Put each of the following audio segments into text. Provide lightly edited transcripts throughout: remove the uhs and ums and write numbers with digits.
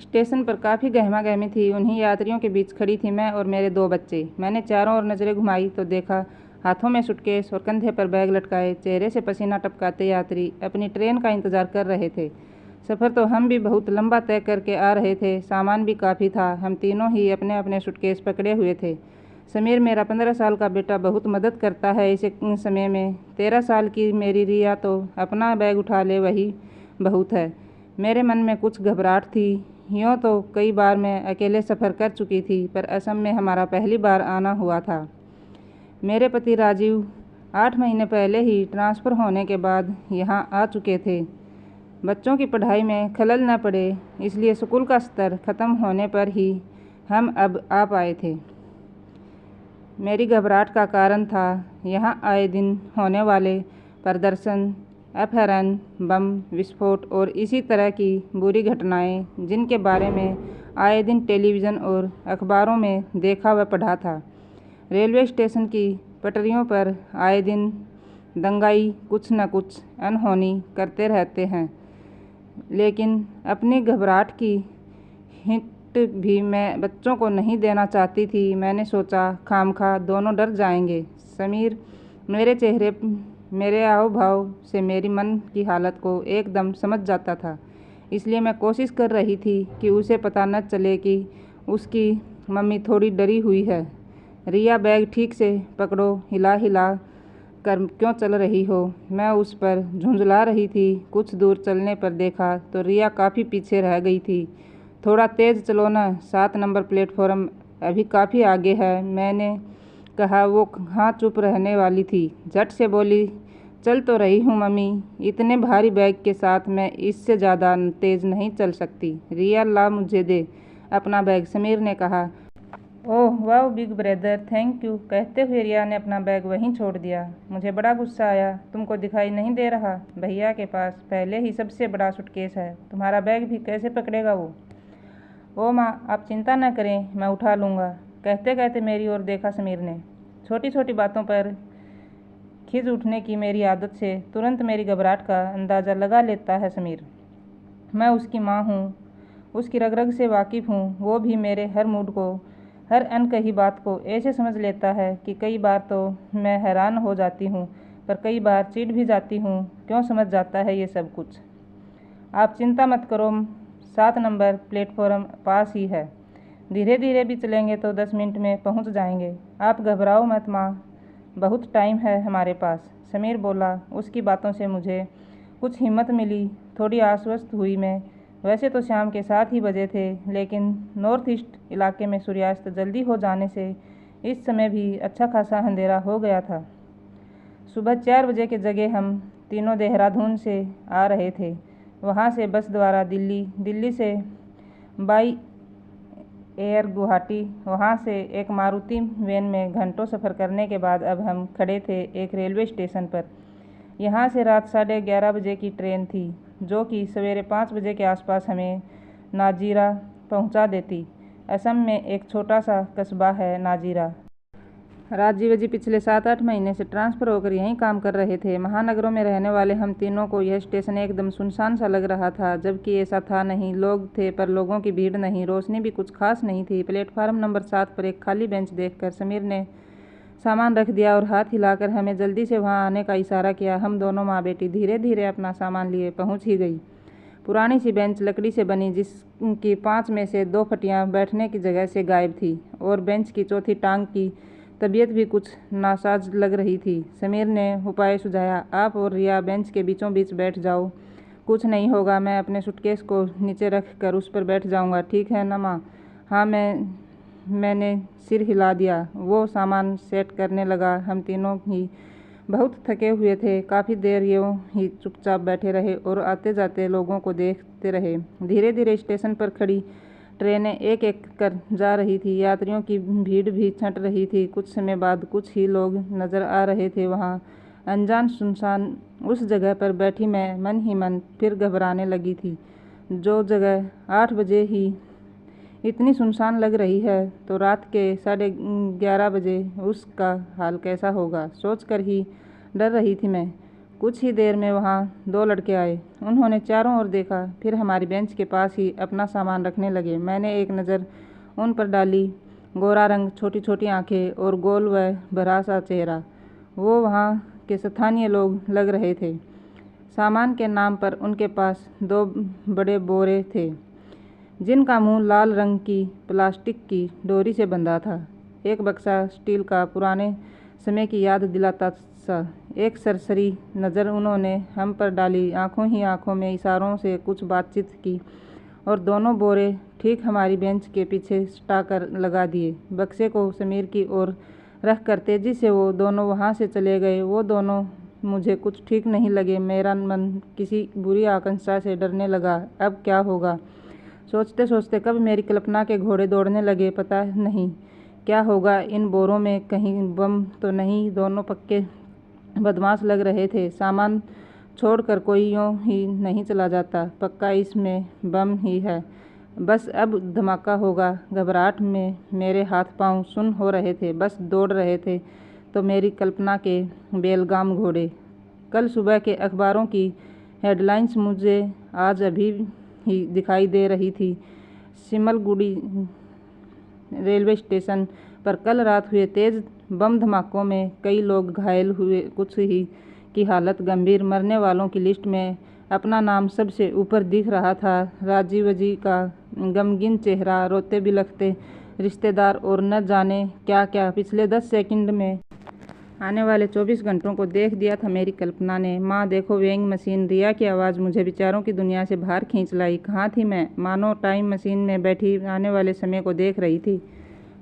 Station पर काफ़ी गहमा-गहमी थी। उन्हीं यात्रियों के बीच खड़ी थी मैं और मेरे 2 बच्चे। मैंने चारों ओर नज़रें घुमाई तो देखा हाथों में सूटकेस और कंधे पर बैग लटकाए, चेहरे से पसीना टपकाते यात्री अपनी ट्रेन का इंतज़ार कर रहे थे। सफ़र तो हम भी बहुत लंबा तय करके आ रहे थे, सामान भी काफ़ी था। हम तीनों ही अपने-अपने सूटकेस पकड़े हुए थे। समीर, मेरा 15 साल का बेटा, बहुत मदद करता है इस समय में। 13 साल की मेरी रिया तो अपना बैग उठा ले वही बहुत है। मेरे मन में कुछ घबराहट थी। यूँ तो कई बार मैं अकेले सफ़र कर चुकी थी, पर असम में हमारा पहली बार आना हुआ था। मेरे पति राजीव 8 महीने पहले ही ट्रांसफ़र होने के बाद यहाँ आ चुके थे। बच्चों की पढ़ाई में खलल न पड़े, इसलिए स्कूल का स्तर ख़त्म होने पर ही हम अब आ पाए थे। मेरी घबराहट का कारण था यहाँ आए दिन होने वाले प्रदर्शन, अपहरण, बम विस्फोट और इसी तरह की बुरी घटनाएं, जिनके बारे में आए दिन टेलीविज़न और अखबारों में देखा व पढ़ा था। रेलवे स्टेशन की पटरियों पर आए दिन दंगाई कुछ न कुछ अनहोनी करते रहते हैं, लेकिन अपनी घबराहट की हिंट भी मैं बच्चों को नहीं देना चाहती थी। मैंने सोचा खामखा दोनों डर जाएंगे। समीर मेरे चेहरे, मेरे हाव भाव से मेरी मन की हालत को एकदम समझ जाता था, इसलिए मैं कोशिश कर रही थी कि उसे पता न चले कि उसकी मम्मी थोड़ी डरी हुई है। रिया, बैग ठीक से पकड़ो, हिला हिला कर क्यों चल रही हो? मैं उस पर झुंझला रही थी। कुछ दूर चलने पर देखा तो रिया काफ़ी पीछे रह गई थी। थोड़ा तेज़ चलो ना, 7 नंबर प्लेटफॉर्म अभी काफ़ी आगे है, मैंने कहा। वो हाँ चुप रहने वाली थी। झट से बोली, चल तो रही हूँ मम्मी, इतने भारी बैग के साथ मैं इससे ज़्यादा तेज़ नहीं चल सकती। रिया, ला मुझे दे अपना बैग, समीर ने कहा। ओह वाह बिग ब्रदर, थैंक यू, कहते हुए रिया ने अपना बैग वहीं छोड़ दिया। मुझे बड़ा गुस्सा आया। तुमको दिखाई नहीं दे रहा? भैया के पास पहले ही सबसे बड़ा सूटकेस है, तुम्हारा बैग भी कैसे पकड़ेगा वो? ओ माँ, आप चिंता न करें, मैं उठा लूँगा, कहते कहते मेरी ओर देखा समीर ने। छोटी छोटी बातों पर खिज उठने की मेरी आदत से तुरंत मेरी घबराहट का अंदाज़ा लगा लेता है समीर। मैं उसकी माँ हूँ, उसकी रग रग से वाकिफ़ हूँ। वो भी मेरे हर मूड को, हर अनकही बात को ऐसे समझ लेता है कि कई बार तो मैं हैरान हो जाती हूँ, पर कई बार चिढ़ भी जाती हूँ। क्यों समझ जाता है ये सब कुछ? आप चिंता मत करो, 7 नंबर प्लेटफॉर्म पास ही है, धीरे धीरे भी चलेंगे तो 10 मिनट में पहुँच जाएंगे। आप घबराओ मत माँ, बहुत टाइम है हमारे पास, समीर बोला। उसकी बातों से मुझे कुछ हिम्मत मिली, थोड़ी आश्वस्त हुई मैं। वैसे तो शाम के 7 ही बजे थे, लेकिन नॉर्थ ईस्ट इलाके में सूर्यास्त जल्दी हो जाने से इस समय भी अच्छा खासा अंधेरा हो गया था। सुबह 4 बजे के जगह हम तीनों देहरादून से आ रहे थे, वहाँ से बस द्वारा दिल्ली, दिल्ली से बाई एयर गुवाहाटी, वहाँ से एक मारुति वैन में घंटों सफ़र करने के बाद अब हम खड़े थे एक रेलवे स्टेशन पर। यहाँ से रात 11:30 बजे की ट्रेन थी, जो कि सवेरे 5 बजे के आसपास हमें नाजीरा पहुँचा देती। असम में एक छोटा सा कस्बा है नाजीरा। राजीव जी पिछले 7-8 महीने से ट्रांसफ़र होकर यहीं काम कर रहे थे। महानगरों में रहने वाले हम तीनों को यह स्टेशन एकदम सुनसान सा लग रहा था, जबकि ऐसा था नहीं। लोग थे पर लोगों की भीड़ नहीं, रोशनी भी कुछ खास नहीं थी। प्लेटफार्म नंबर 7 पर एक खाली बेंच देखकर समीर ने सामान रख दिया और हाथ हिलाकर हमें जल्दी से वहाँ आने का इशारा किया। हम दोनों माँ बेटी धीरे धीरे अपना सामान लिए पहुँच ही गई। पुरानी सी बेंच लकड़ी से बनी, जिसकी 5 में से 2 फटियाँ बैठने की जगह से गायब थी, और बेंच की चौथी टांग की तबीयत भी कुछ नासाज लग रही थी। समीर ने उपाय सुझाया, आप और रिया बेंच के बीचों बीच बैठ जाओ, कुछ नहीं होगा। मैं अपने सूटकेस को नीचे रख कर उस पर बैठ जाऊंगा, ठीक है ना माँ? हाँ, मैंने सिर हिला दिया। वो सामान सेट करने लगा। हम तीनों ही बहुत थके हुए थे। काफ़ी देर यूँ ही चुपचाप बैठे रहे और आते जाते लोगों को देखते रहे। धीरे धीरे स्टेशन पर खड़ी ट्रेनें एक एक कर जा रही थी। यात्रियों की भीड़ भी छंट रही थी। कुछ समय बाद कुछ ही लोग नज़र आ रहे थे वहाँ। अनजान सुनसान उस जगह पर बैठी मैं मन ही मन फिर घबराने लगी थी। जो जगह 8 बजे ही इतनी सुनसान लग रही है, तो रात के 11:30 बजे उसका हाल कैसा होगा, सोचकर ही डर रही थी मैं। कुछ ही देर में वहाँ 2 लड़के आए। उन्होंने चारों ओर देखा, फिर हमारी बेंच के पास ही अपना सामान रखने लगे। मैंने एक नज़र उन पर डाली। गोरा रंग, छोटी छोटी आंखें और गोल व भरा सा चेहरा। वो वहाँ के स्थानीय लोग लग रहे थे। सामान के नाम पर उनके पास 2 बड़े बोरे थे, जिनका मुंह लाल रंग की प्लास्टिक की डोरी से बंधा था। एक बक्सा स्टील का, पुराने समय की याद दिलाता सा। एक सरसरी नज़र उन्होंने हम पर डाली। आंखों ही आंखों में इशारों से कुछ बातचीत की और दोनों बोरे ठीक हमारी बेंच के पीछे सटा कर लगा दिए। बक्से को समीर की ओर रख कर तेजी से वो दोनों वहाँ से चले गए। वो दोनों मुझे कुछ ठीक नहीं लगे। मेरा मन किसी बुरी आकांक्षा से डरने लगा। अब क्या होगा? सोचते सोचते कब मेरी कल्पना के घोड़े दौड़ने लगे, पता नहीं क्या होगा। इन बोरों में कहीं बम तो नहीं? दोनों पक्के बदमाश लग रहे थे। सामान छोड़कर कोई यूँ ही नहीं चला जाता। पक्का इसमें बम ही है। बस अब धमाका होगा। घबराहट में मेरे हाथ पांव सुन्न हो रहे थे। बस दौड़ रहे थे तो मेरी कल्पना के बेलगाम घोड़े। कल सुबह के अखबारों की हेडलाइंस मुझे आज अभी ही दिखाई दे रही थी। सिमलगुड़ी रेलवे स्टेशन पर कल रात हुए तेज बम धमाकों में कई लोग घायल हुए, कुछ ही की हालत गंभीर। मरने वालों की लिस्ट में अपना नाम सबसे ऊपर दिख रहा था। राजीव जी का गमगीन चेहरा, रोते बिलखते रिश्तेदार और न जाने क्या क्या। पिछले 10 सेकंड में आने वाले 24 घंटों को देख दिया था मेरी कल्पना ने। माँ देखो वेइंग मशीन। रिया की आवाज़ मुझे विचारों की दुनिया से बाहर खींच लाई। कहाँ थी मैं? मानो टाइम मशीन में बैठी आने वाले समय को देख रही थी।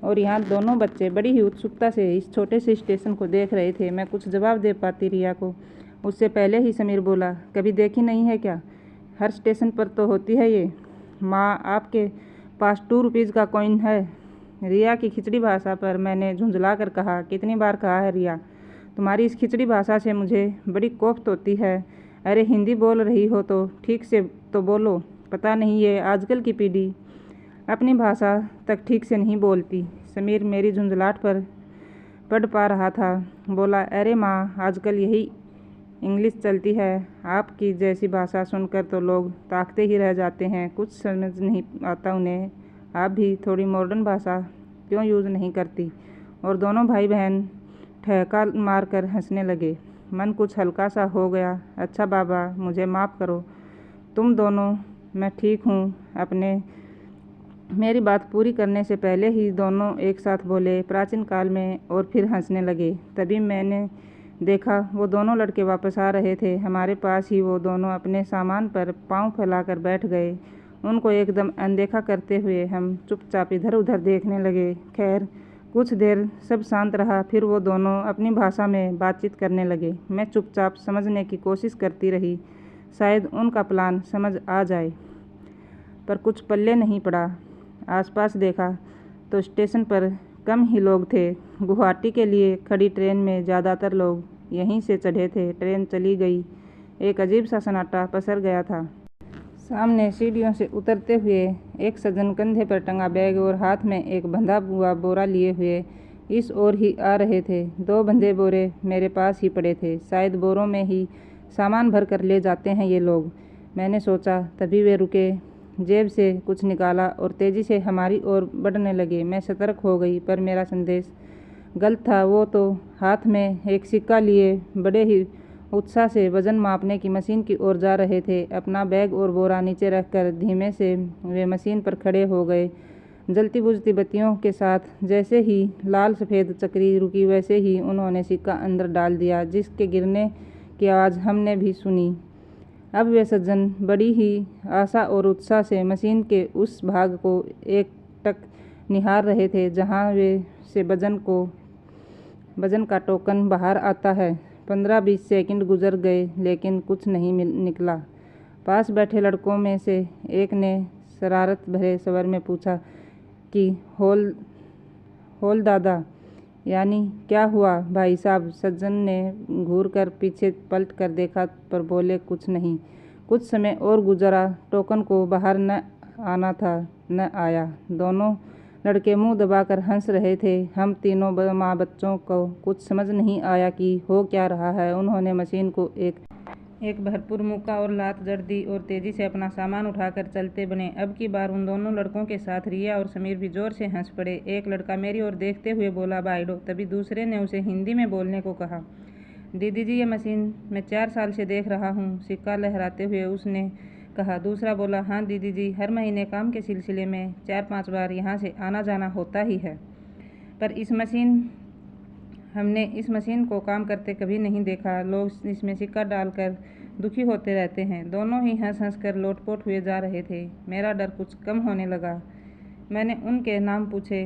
और यहाँ दोनों बच्चे बड़ी ही उत्सुकता से इस छोटे से स्टेशन को देख रहे थे। मैं कुछ जवाब दे पाती रिया को, उससे पहले ही समीर बोला, कभी देखी नहीं है क्या? हर स्टेशन पर तो होती है ये। माँ आपके पास 2 रुपीज़ का कॉइन है? रिया की खिचड़ी भाषा पर मैंने झुंझला कर कहा, कितनी बार कहा है रिया, तुम्हारी इस खिचड़ी भाषा से मुझे बड़ी कोफ्त होती है। अरे हिंदी बोल रही हो तो ठीक से तो बोलो। पता नहीं ये आजकल की पीढ़ी अपनी भाषा तक ठीक से नहीं बोलती। समीर मेरी झुंझलाहट पर पढ़ पा रहा था। बोला, अरे माँ आजकल यही इंग्लिश चलती है। आपकी जैसी भाषा सुनकर तो लोग ताकते ही रह जाते हैं। कुछ समझ नहीं आता उन्हें। आप भी थोड़ी मॉडर्न भाषा क्यों यूज़ नहीं करती? और दोनों भाई बहन ठहका मार कर हंसने लगे। मन कुछ हल्का सा हो गया। अच्छा बाबा मुझे माफ़ करो, तुम दोनों, मैं ठीक हूँ अपने। मेरी बात पूरी करने से पहले ही दोनों एक साथ बोले, प्राचीन काल में, और फिर हंसने लगे। तभी मैंने देखा वो दोनों लड़के वापस आ रहे थे। हमारे पास ही वो दोनों अपने सामान पर पांव फैलाकर बैठ गए। उनको एकदम अनदेखा करते हुए हम चुपचाप इधर उधर देखने लगे। खैर कुछ देर सब शांत रहा। फिर वो दोनों अपनी भाषा में बातचीत करने लगे। मैं चुपचाप समझने की कोशिश करती रही, शायद उनका प्लान समझ आ जाए, पर कुछ पल्ले नहीं पड़ा। आसपास देखा तो स्टेशन पर कम ही लोग थे। गुवाहाटी के लिए खड़ी ट्रेन में ज़्यादातर लोग यहीं से चढ़े थे। ट्रेन चली गई। एक अजीब सा सन्नाटा पसर गया था। सामने सीढ़ियों से उतरते हुए एक सज्जन कंधे पर टंगा बैग और हाथ में एक बंधा हुआ बोरा लिए हुए इस ओर ही आ रहे थे। 2 बंधे बोरे मेरे पास ही पड़े थे। शायद बोरों में ही सामान भर कर ले जाते हैं ये लोग, मैंने सोचा। तभी वे रुके, जेब से कुछ निकाला और तेज़ी से हमारी ओर बढ़ने लगे। मैं सतर्क हो गई, पर मेरा संदेश गलत था। वो तो हाथ में एक सिक्का लिए बड़े ही उत्साह से वज़न मापने की मशीन की ओर जा रहे थे। अपना बैग और बोरा नीचे रखकर धीमे से वे मशीन पर खड़े हो गए। जलती बुझती बत्तियों के साथ जैसे ही लाल सफ़ेद चक्री रुकी, वैसे ही उन्होंने सिक्का अंदर डाल दिया, जिसके गिरने की आवाज़ हमने भी सुनी। अब वे सज्जन बड़ी ही आशा और उत्साह से मशीन के उस भाग को एकटक निहार रहे थे जहां वे से वजन का टोकन बाहर आता है। 15-20 सेकंड गुजर गए, लेकिन कुछ नहीं निकला। पास बैठे लड़कों में से एक ने शरारत भरे स्वर में पूछा कि होल दादा, यानी क्या हुआ भाई साहब? सज्जन ने घूर कर पीछे पलट कर देखा, पर बोले कुछ नहीं। कुछ समय और गुजरा। टोकन को बाहर न आना था, न आया। दोनों लड़के मुंह दबाकर हंस रहे थे। हम तीनों माँ बच्चों को कुछ समझ नहीं आया कि हो क्या रहा है। उन्होंने मशीन को एक भरपूर मुक्का और लात जड़ दी और तेजी से अपना सामान उठाकर चलते बने। अब की बार उन दोनों लड़कों के साथ रिया और समीर भी जोर से हंस पड़े। एक लड़का मेरी ओर देखते हुए बोला, बाइडो। तभी दूसरे ने उसे हिंदी में बोलने को कहा। दीदी जी, ये मशीन मैं 4 साल से देख रहा हूँ, सिक्का लहराते हुए उसने कहा। दूसरा बोला, हाँ दीदी जी, हर महीने काम के सिलसिले में 4-5 बार यहाँ से आना जाना होता ही है, पर हमने इस मशीन को काम करते कभी नहीं देखा। लोग इसमें सिक्का डालकर दुखी होते रहते हैं। दोनों ही हंस हंस कर लोटपोट हुए जा रहे थे। मेरा डर कुछ कम होने लगा। मैंने उनके नाम पूछे।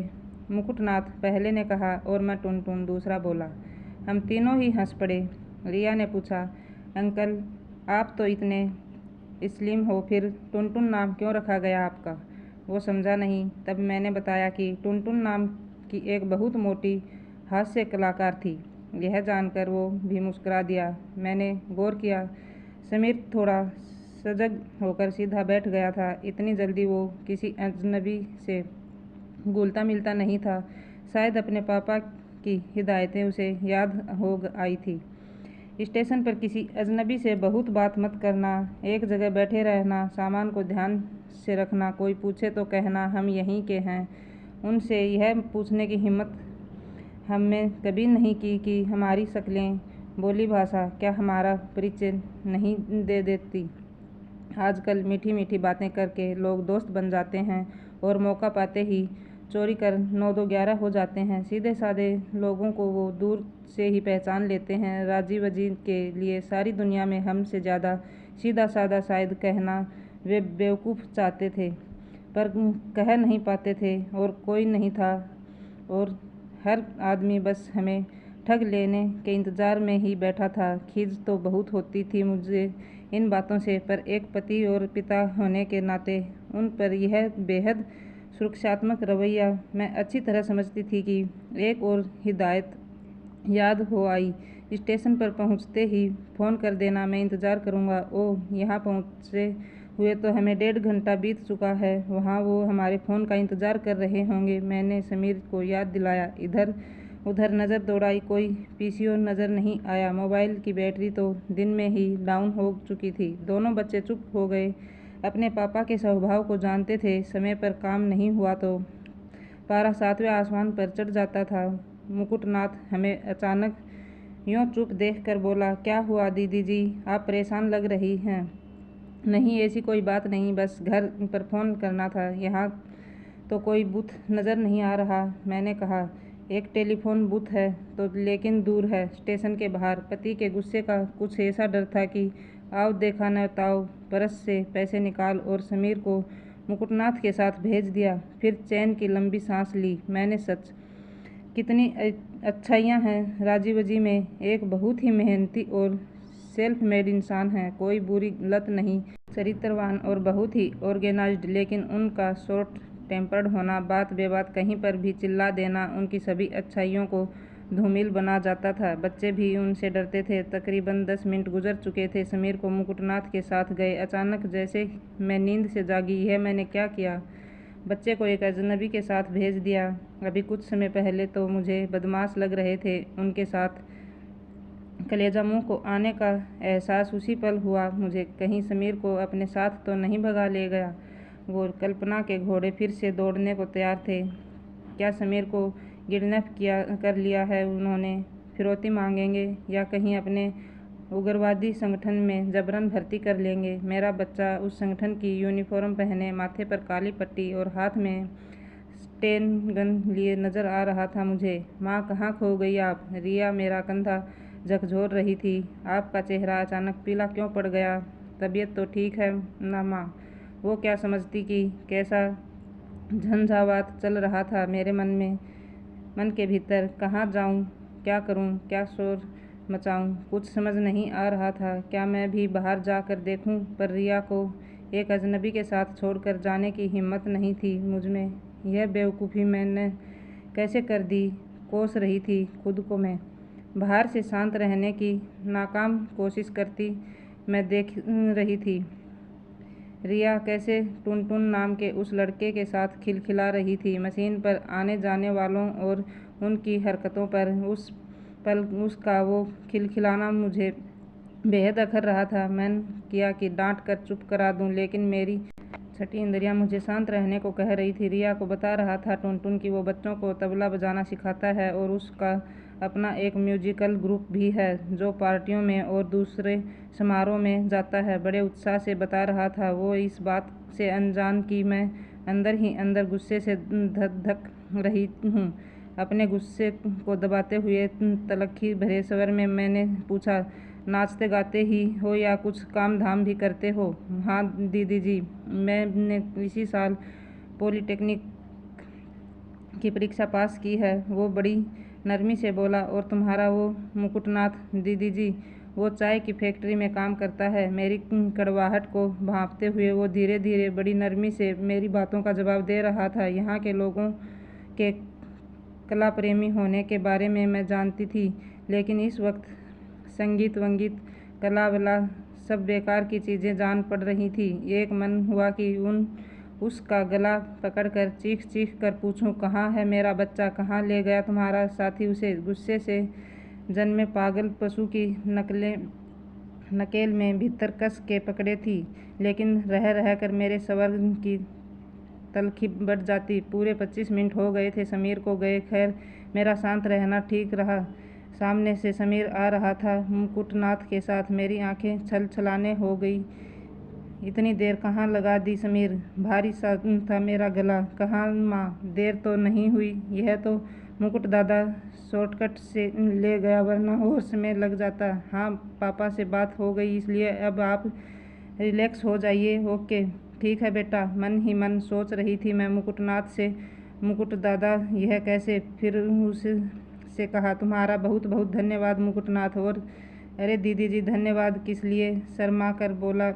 मुकुटनाथ पहले ने कहा और मैं टुनटुन दूसरा बोला। हम तीनों ही हंस पड़े। रिया ने पूछा, अंकल आप तो इतने स्लिम हो, फिर टुनटुन नाम क्यों रखा गया आपका? वो समझा नहीं। तब मैंने बताया कि टुनटुन नाम की एक बहुत मोटी हास्य कलाकार थी। यह जानकर वो भी मुस्कुरा दिया। मैंने गौर किया, समीर थोड़ा सजग होकर सीधा बैठ गया था। इतनी जल्दी वो किसी अजनबी से घुलता मिलता नहीं था। शायद अपने पापा की हिदायतें उसे याद हो आई थी। स्टेशन पर किसी अजनबी से बहुत बात मत करना, एक जगह बैठे रहना, सामान को ध्यान से रखना, कोई पूछे तो कहना हम यहीं के हैं। उनसे यह पूछने की हिम्मत हमने कभी नहीं की कि हमारी शक्लें, बोली भाषा क्या हमारा परिचय नहीं दे देती। आजकल मीठी मीठी बातें करके लोग दोस्त बन जाते हैं और मौका पाते ही चोरी कर 9-2-11 हो जाते हैं। सीधे साधे लोगों को वो दूर से ही पहचान लेते हैं। राजी वजी के लिए सारी दुनिया में हमसे ज़्यादा सीधा साधा शायद कहना वे बेवकूफ़ चाहते थे, पर कह नहीं पाते थे और कोई नहीं था। और हर आदमी बस हमें ठग लेने के इंतज़ार में ही बैठा था। खीज तो बहुत होती थी मुझे इन बातों से, पर एक पति और पिता होने के नाते उन पर यह बेहद सुरक्षात्मक रवैया मैं अच्छी तरह समझती थी कि एक और हिदायत याद हो आई। स्टेशन पर पहुंचते ही फ़ोन कर देना, मैं इंतज़ार करूंगा। ओह, यहाँ पहुँचे हुए तो हमें 1.5 घंटा बीत चुका है। वहाँ वो हमारे फ़ोन का इंतज़ार कर रहे होंगे। मैंने समीर को याद दिलाया। इधर उधर नज़र दौड़ाई, कोई पीसीओ नज़र नहीं आया। मोबाइल की बैटरी तो दिन में ही डाउन हो चुकी थी। दोनों बच्चे चुप हो गए। अपने पापा के स्वभाव को जानते थे। समय पर काम नहीं हुआ तो पारा 7वें आसमान पर चढ़ जाता था। मुकुटनाथ हमें अचानक यूँ चुप देखकर बोला, क्या हुआ दीदी जी, आप परेशान लग रही हैं। नहीं, ऐसी कोई बात नहीं, बस घर पर फ़ोन करना था। यहाँ तो कोई बूथ नज़र नहीं आ रहा। मैंने कहा, एक टेलीफोन बूथ है तो, लेकिन दूर है, स्टेशन के बाहर। पति के गुस्से का कुछ ऐसा डर था कि आओ देखा न ताओ, पर्स से पैसे निकाल और समीर को मुकुटनाथ के साथ भेज दिया। फिर चैन की लंबी सांस ली। मैंने सच कितनी अच्छाइयाँ हैं राजीव जी में। एक बहुत ही मेहनती और सेल्फ मेड इंसान है, कोई बुरी लत नहीं, चरित्रवान और बहुत ही ऑर्गेनाइज्ड। लेकिन उनका शॉर्ट टेम्पर्ड होना, बात बेबात कहीं पर भी चिल्ला देना उनकी सभी अच्छाइयों को धूमिल बना जाता था। बच्चे भी उनसे डरते थे। तकरीबन 10 मिनट गुजर चुके थे। समीर को मुकुटनाथ के साथ गए। अचानक जैसे मैं नींद से जागी। यह मैंने क्या किया? बच्चे को एक अजनबी के साथ भेज दिया। अभी कुछ समय पहले तो मुझे बदमाश लग रहे थे। उनके साथ कलेजा मुँह को आने का एहसास उसी पल हुआ मुझे। कहीं समीर को अपने साथ तो नहीं भगा ले गया। वो कल्पना के घोड़े फिर से दौड़ने को तैयार थे। क्या समीर को किडनैप कर लिया है उन्होंने? फिरौती मांगेंगे या कहीं अपने उग्रवादी संगठन में जबरन भर्ती कर लेंगे। मेरा बच्चा उस संगठन की यूनिफॉर्म पहने, माथे पर काली पट्टी और हाथ में स्टेन गन लिए नजर आ रहा था मुझे। माँ, कहाँ खो गई आप? रिया मेरा कंधा झकझोर रही थी। आपका चेहरा अचानक पीला क्यों पड़ गया? तबीयत तो ठीक है ना माँ? वो क्या समझती कि कैसा झंझावात चल रहा था मेरे मन के भीतर। कहाँ जाऊँ, क्या करूँ, क्या शोर मचाऊँ, कुछ समझ नहीं आ रहा था। क्या मैं भी बाहर जाकर देखूँ? पर रिया को एक अजनबी के साथ छोड़कर जाने की हिम्मत नहीं थी मुझ में। यह बेवकूफ़ी मैंने कैसे कर दी? कोस रही थी खुद को मैं। बाहर से शांत रहने की नाकाम कोशिश करती मैं देख रही थी। रिया कैसे टुनटुन नाम के उस लड़के के साथ खिलखिला रही थी। मशीन पर आने जाने वालों और उनकी हरकतों पर उस पल उसका वो खिलखिलाना मुझे बेहद अखर रहा था। मन किया कि डांट कर चुप करा दूं, लेकिन मेरी छठी इंद्रियां मुझे शांत रहने को कह रही थी। रिया को बता रहा था टुनटुन कि वो बच्चों को तबला बजाना सिखाता है और उसका अपना एक म्यूजिकल ग्रुप भी है जो पार्टियों में और दूसरे समारोह में जाता है। बड़े उत्साह से बता रहा था वो इस बात से अनजान कि मैं अंदर ही अंदर गुस्से से धक धक रही हूँ। अपने गुस्से को दबाते हुए तलखी भरे स्वर में मैंने पूछा, नाचते गाते ही हो या कुछ काम धाम भी करते हो? हाँ दीदी जी, मैंने इसी साल पॉलिटेक्निक की परीक्षा पास की है, वो बड़ी नरमी से बोला। और तुम्हारा वो मुकुटनाथ? दीदी जी, वो चाय की फैक्ट्री में काम करता है। मेरी कड़वाहट को भांपते हुए वो धीरे धीरे बड़ी नरमी से मेरी बातों का जवाब दे रहा था। यहाँ के लोगों के कला प्रेमी होने के बारे में मैं जानती थी, लेकिन इस वक्त संगीत वंगीत कला वला सब बेकार की चीज़ें जान पड़ रही थी। एक मन हुआ कि उसका गला पकड़कर चीख चीख कर पूछूं, कहाँ है मेरा बच्चा? कहाँ ले गया तुम्हारा साथी उसे? गुस्से से जन्मे पागल पशु की नकेल में भीतर कस के पकड़े थी, लेकिन रह रह कर मेरे स्वर की तलखी बढ़ जाती। पूरे 25 मिनट हो गए थे समीर को गए। खैर, मेरा शांत रहना ठीक रहा। सामने से समीर आ रहा था मुकुटनाथ के साथ। मेरी आंखें छल छलाने हो गई। इतनी देर कहाँ लगा दी समीर? भारी सा था मेरा गला। कहाँ माँ, देर तो नहीं हुई? यह तो मुकुट दादा शॉर्टकट से ले गया, वरना और समय लग जाता। हाँ पापा से बात हो गई, इसलिए अब आप रिलैक्स हो जाइए। ओके ठीक है बेटा, मन ही मन सोच रही थी मैं मुकुटनाथ से। मुकुट दादा, यह कैसे? फिर उससे कहा, तुम्हारा बहुत बहुत धन्यवाद मुकुटनाथ। और अरे दीदी जी, धन्यवाद किस लिए? शर्मा कर बोला।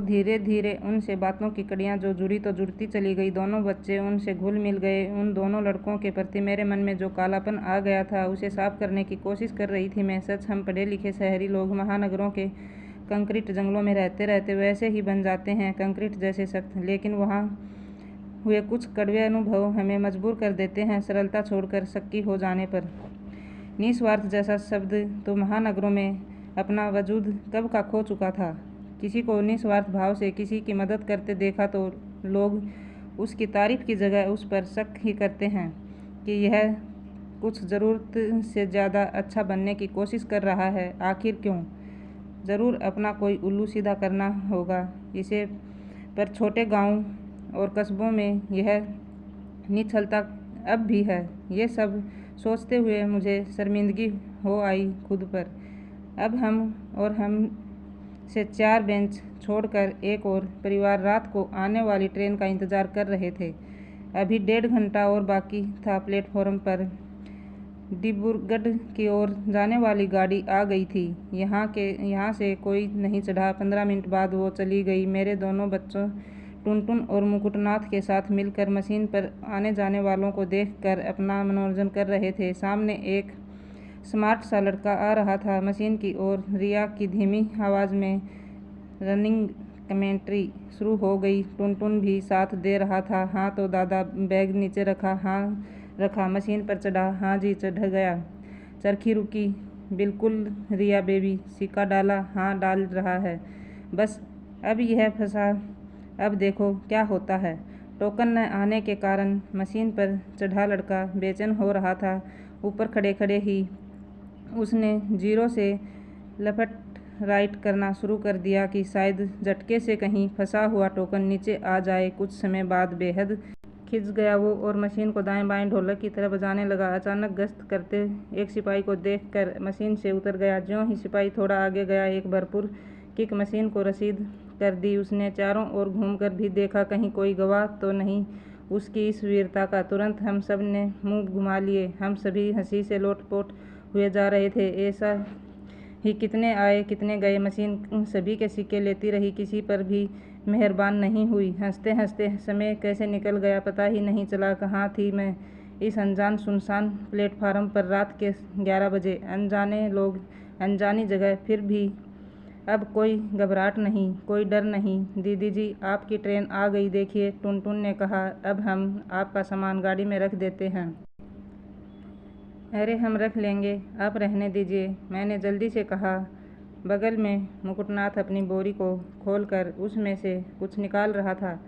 धीरे धीरे उनसे बातों की कड़ियाँ जो जुड़ी तो जुड़ती चली गई। दोनों बच्चे उनसे घुल मिल गए। उन दोनों लड़कों के प्रति मेरे मन में जो कालापन आ गया था उसे साफ करने की कोशिश कर रही थी मैं। सच, हम पढ़े लिखे शहरी लोग महानगरों के कंक्रीट जंगलों में रहते रहते वैसे ही बन जाते हैं, कंक्रीट जैसे सख्त। लेकिन वहाँ हुए कुछ कड़वे अनुभव हमें मजबूर कर देते हैं सरलता छोड़कर शक्की हो जाने पर। निस्वार्थ जैसा शब्द तो महानगरों में अपना वजूद कब का खो चुका था। किसी को निस्वार्थ भाव से किसी की मदद करते देखा तो लोग उसकी तारीफ की जगह उस पर शक ही करते हैं कि यह कुछ ज़रूरत से ज़्यादा अच्छा बनने की कोशिश कर रहा है। आखिर क्यों? ज़रूर अपना कोई उल्लू सीधा करना होगा इसे। पर छोटे गांव और कस्बों में यह निश्चलता अब भी है। ये सब सोचते हुए मुझे शर्मिंदगी हो आई खुद पर। अब हम से 4 बेंच छोड़कर एक और परिवार रात को आने वाली ट्रेन का इंतज़ार कर रहे थे। अभी 1.5 घंटा और बाकी था। प्लेटफॉर्म पर डिब्रूगढ़ की ओर जाने वाली गाड़ी आ गई थी। यहाँ से कोई नहीं चढ़ा। 15 मिनट बाद वो चली गई। मेरे दोनों बच्चों टुनटुन और मुकुटनाथ के साथ मिलकर मशीन पर आने जाने वालों को देखकर अपना मनोरंजन कर रहे थे। सामने एक स्मार्ट सा लड़का आ रहा था मशीन की ओर। रिया की धीमी आवाज़ में रनिंग कमेंट्री शुरू हो गई। टुनटुन भी साथ दे रहा था। हाँ तो दादा, बैग नीचे रखा? हाँ रखा। मशीन पर चढ़ा? हाँ जी चढ़ गया। चरखी रुकी? बिल्कुल रिया बेबी। सिक्का डाला? हाँ डाल रहा है। बस अब यह फंसा, अब देखो क्या होता है। टोकन न आने के कारण मशीन पर चढ़ा लड़का बेचैन हो रहा था। ऊपर खड़े खड़े ही उसने 0 से लेफ्ट राइट करना शुरू कर दिया कि शायद झटके से कहीं फंसा हुआ टोकन नीचे आ जाए। कुछ समय बाद बेहद खिंच गया वो और मशीन को दाएं बाएं ढोलक की तरह बजाने लगा। अचानक गश्त करते एक सिपाही को देखकर मशीन से उतर गया। ज्यों ही सिपाही थोड़ा आगे गया, एक भरपूर किक मशीन को रसीद कर दी उसने। चारों ओर घूमकर भी देखा, कहीं कोई गवाह तो नहीं उसकी इस वीरता का। तुरंत हम सब ने मुंह घुमा लिए। हम सभी हंसी से लोटपोट हुए जा रहे थे। ऐसा ही कितने आए कितने गए। मशीन सभी के सिक्के लेती रही, किसी पर भी मेहरबान नहीं हुई। हंसते हंसते समय कैसे निकल गया पता ही नहीं चला। कहाँ थी मैं इस अनजान सुनसान प्लेटफार्म पर? रात के 11 बजे। अनजाने लोग, अनजानी जगह, फिर भी अब कोई घबराहट नहीं, कोई डर नहीं। दीदी जी, आपकी ट्रेन आ गई देखिए, टुनटुन ने कहा। अब हम आपका सामान गाड़ी में रख देते हैं। अरे हम रख लेंगे, आप रहने दीजिए, मैंने जल्दी से कहा। बगल में मुकुटनाथ अपनी बोरी को खोलकर उसमें से कुछ निकाल रहा था।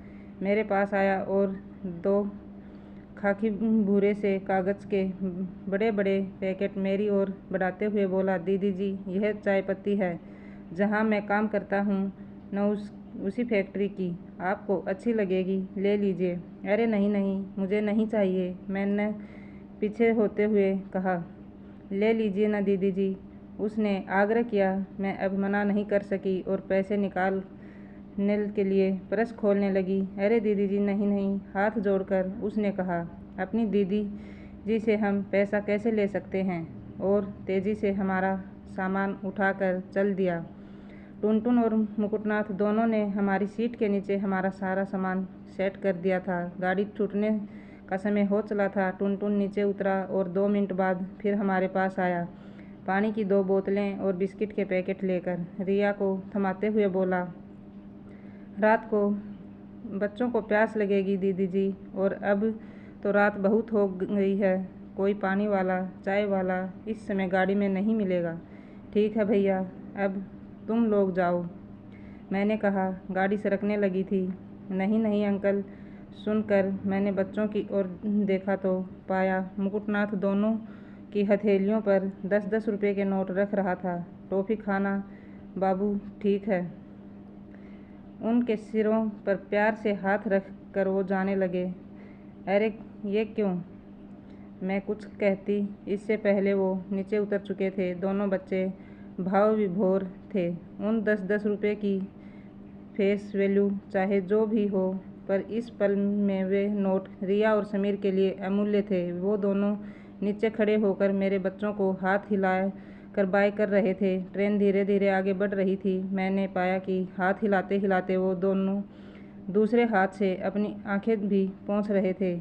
मेरे पास आया और 2 खाकी भूरे से कागज़ के बड़े बड़े पैकेट मेरी ओर बढ़ाते हुए बोला, दीदी जी, यह चाय पत्ती है, जहाँ मैं काम करता हूँ न उसी फैक्ट्री की, आपको अच्छी लगेगी, ले लीजिए। अरे नहीं नहीं, मुझे नहीं चाहिए, मैंने पीछे होते हुए कहा। ले लीजिए ना दीदी जी, उसने आग्रह किया। मैं अब मना नहीं कर सकी और पैसे निकालने के लिए पर्स खोलने लगी। अरे दीदी जी, नहीं नहीं, हाथ जोड़कर उसने कहा। अपनी दीदी जी से हम पैसा कैसे ले सकते हैं? और तेज़ी से हमारा सामान उठाकर चल दिया। टुनटुन और मुकुटनाथ दोनों ने हमारी सीट के नीचे हमारा सारा सामान सेट कर दिया था। गाड़ी छूटने का समय हो चला था। टुनटुन नीचे उतरा और 2 मिनट बाद फिर हमारे पास आया, पानी की 2 बोतलें और बिस्किट के पैकेट लेकर। रिया को थमाते हुए बोला, रात को बच्चों को प्यास लगेगी दीदी जी, और अब तो रात बहुत हो गई है, कोई पानी वाला, चाय वाला इस समय गाड़ी में नहीं मिलेगा। ठीक है भैया, अब तुम लोग जाओ, मैंने कहा। गाड़ी सरकने लगी थी। नहीं नहीं अंकल। सुनकर मैंने बच्चों की ओर देखा तो पाया मुकुटनाथ दोनों की हथेलियों पर 10-10 रुपये के नोट रख रहा था। टॉफ़ी खाना बाबू, ठीक है। उनके सिरों पर प्यार से हाथ रख कर वो जाने लगे। अरे ये क्यों? मैं कुछ कहती इससे पहले वो नीचे उतर चुके थे। दोनों बच्चे भाव विभोर थे। उन 10-10 रुपये की फेस वैल्यू चाहे जो भी हो, पर इस पल में वे नोट रिया और समीर के लिए अमूल्य थे। वो दोनों नीचे खड़े होकर मेरे बच्चों को हाथ हिला कर बाय कर रहे थे। ट्रेन धीरे धीरे आगे बढ़ रही थी। मैंने पाया कि हाथ हिलाते हिलाते वो दोनों दूसरे हाथ से अपनी आंखें भी पोंछ रहे थे।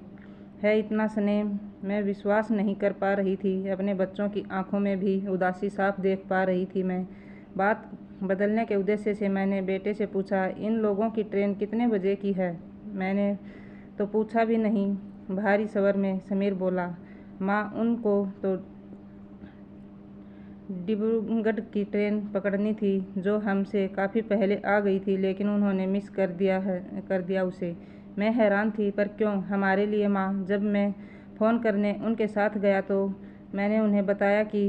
है इतना स्नेह, मैं विश्वास नहीं कर पा रही थी। अपने बच्चों की आंखों में भी उदासी साफ देख पा रही थी मैं। बात बदलने के उद्देश्य से मैंने बेटे से पूछा, इन लोगों की ट्रेन कितने बजे की है? मैंने तो पूछा भी नहीं, भारी स्वर में समीर बोला। माँ, उनको तो डिब्रूगढ़ की ट्रेन पकड़नी थी, जो हमसे काफ़ी पहले आ गई थी, लेकिन उन्होंने मिस कर दिया उसे। मैं हैरान थी, पर क्यों? हमारे लिए माँ। जब मैं फ़ोन करने उनके साथ गया तो मैंने उन्हें बताया कि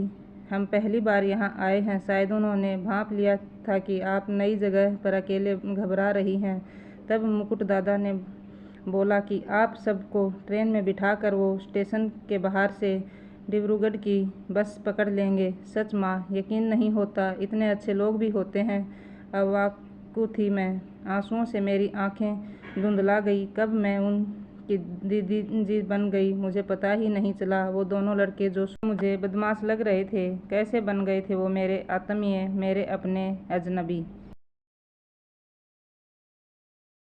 हम पहली बार यहाँ आए हैं। शायद उन्होंने भांप लिया था कि आप नई जगह पर अकेले घबरा रही हैं। तब मुकुट दादा ने बोला कि आप सबको ट्रेन में बिठाकर वो स्टेशन के बाहर से डिब्रूगढ़ की बस पकड़ लेंगे। सच माँ, यकीन नहीं होता, इतने अच्छे लोग भी होते हैं। अवाकु थी मैं। आंसुओं से मेरी आंखें धुंधला गई। कब मैं उनकी दीदी जी बन गई, मुझे पता ही नहीं चला। वो दोनों लड़के जो मुझे बदमाश लग रहे थे, कैसे बन गए थे वो मेरे आत्मीय, मेरे अपने अजनबी।